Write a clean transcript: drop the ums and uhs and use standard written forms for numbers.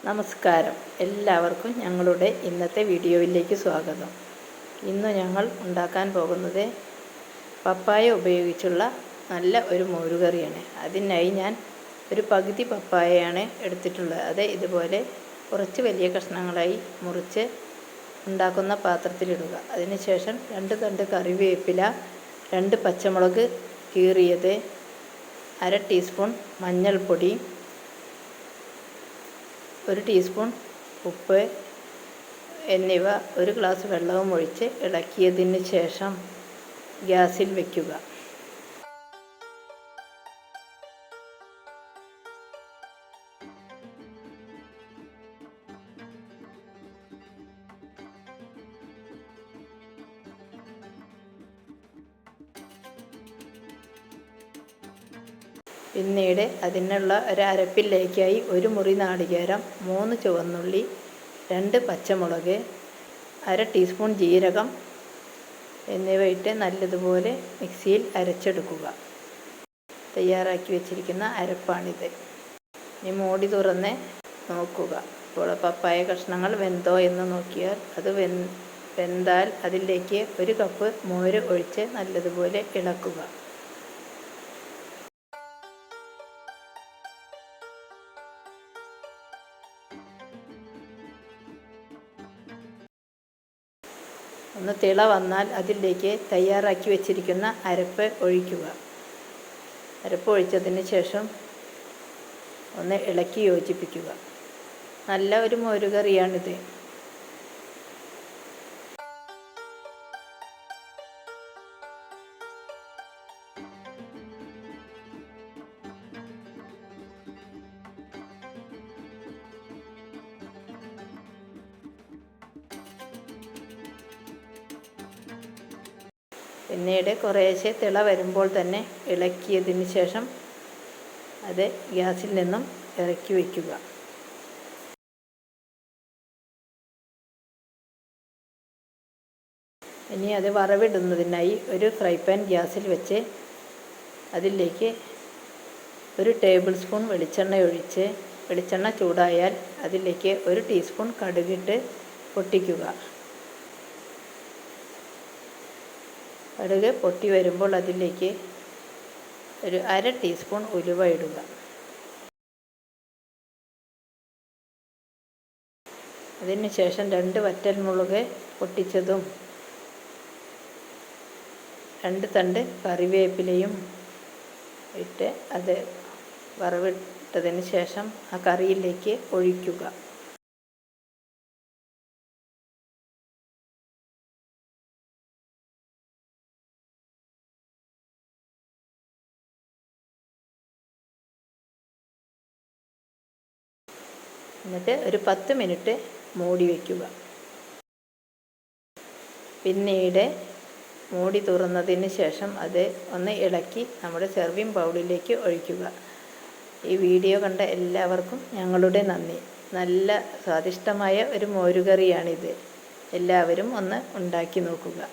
നമസ്കാരം, എല്ലാവർക്കും ഞങ്ങളുടെ ഇന്നത്തെ വീഡിയോയിലേക്ക് സ്വാഗതം. ഇന്ന് ഞങ്ങൾ ഉണ്ടാക്കാൻ പോകുന്നത് പപ്പായ ഉപയോഗിച്ചുള്ള നല്ല ഒരു മോരുകറിയാണ്. അതിനായി ഞാൻ ഒരു പകുതി പപ്പായയാണ് എടുത്തിട്ടുള്ളത്. അത് ഇതുപോലെ കുറച്ച് വലിയ കഷ്ണങ്ങളായി മുറിച്ച് ഉണ്ടാക്കുന്ന പാത്രത്തിലിടുക. അതിനുശേഷം 2 തണ്ട് കറിവേപ്പില, 2 പച്ചമുളക് കീറിയത്, 1/2 ടീസ്പൂൺ മഞ്ഞൾപ്പൊടി, 1 ടീസ്പൂൺ ഉപ്പ് എന്നിവ 1 ഗ്ലാസ് വെള്ളവും ഒഴിച്ച് ഇളക്കിയതിന് ശേഷം ഗ്യാസിൽ വയ്ക്കുക. പിന്നീട് അതിനുള്ള ഒരു അരപ്പിലേക്കായി 1 മുറി നാളികേരം, 3 ചുവന്നുള്ളി, 2 പച്ചമുളക്, 1/2 ടീസ്പൂൺ ജീരകം എന്നിവ ഇട്ട് നല്ലതുപോലെ മിക്സിയിൽ അരച്ചെടുക്കുക. തയ്യാറാക്കി വെച്ചിരിക്കുന്ന അരപ്പാണിത്. ഇനി മൂടി തുറന്ന് നോക്കുക. ഇപ്പോൾ പപ്പായ കഷ്ണങ്ങൾ വെന്തോ എന്ന് നോക്കിയാൽ അത് വെന്താൽ അതിലേക്ക് 1 കപ്പ് മോര് ഒഴിച്ച് നല്ലതുപോലെ ഇളക്കുക. ഒന്ന് തിള വന്നാൽ അതിലേക്ക് തയ്യാറാക്കി വെച്ചിരിക്കുന്ന അരപ്പ് ഒഴിക്കുക. അരപ്പ് ഒഴിച്ചതിന് ശേഷം ഒന്ന് ഇളക്കി യോജിപ്പിക്കുക. നല്ല ഒരു മോരുകറിയാണിത്. പിന്നീട് കുറേശ്ശെ തിള വരുമ്പോൾ തന്നെ ഇളക്കിയതിന് ശേഷം അത് ഗ്യാസിൽ നിന്നും ഇറക്കി വയ്ക്കുക. ഇനി അത് വറവിടുന്നതിനായി ഒരു ഫ്രൈ പാൻ ഗ്യാസിൽ വെച്ച് അതിലേക്ക് 1 ടേബിൾ സ്പൂൺ വെളിച്ചെണ്ണ ഒഴിച്ച് വെളിച്ചെണ്ണ ചൂടായാൽ അതിലേക്ക് 1 ടീസ്പൂൺ കടുകിട്ട് പൊട്ടിക്കുക. കടുക് പൊട്ടി വരുമ്പോൾ അതിലേക്ക് ഒരു 1/2 ടീസ്പൂൺ ഉലുവ ഇടുക. അതിനുശേഷം 2 വറ്റൽമുളക് പൊട്ടിച്ചതും 2 തണ്ട് കറിവേപ്പിലയും ഇട്ട് അത് വറവിട്ടതിന് ശേഷം ആ കറിയിലേക്ക് ഒഴിക്കുക. എന്നിട്ട് ഒരു 10 മിനിറ്റ് മൂടി വയ്ക്കുക. പിന്നീട് മൂടി തുറന്നതിന് ശേഷം അത് ഒന്ന് ഇളക്കി നമ്മുടെ സെർവിങ് ബൗളിലേക്ക് ഒഴിക്കുക. ഈ വീഡിയോ കണ്ട എല്ലാവർക്കും ഞങ്ങളുടെ നന്ദി. നല്ല സ്വാദിഷ്ടമായ ഒരു മോരുകറിയാണിത്. എല്ലാവരും ഒന്ന് ഉണ്ടാക്കി നോക്കുക.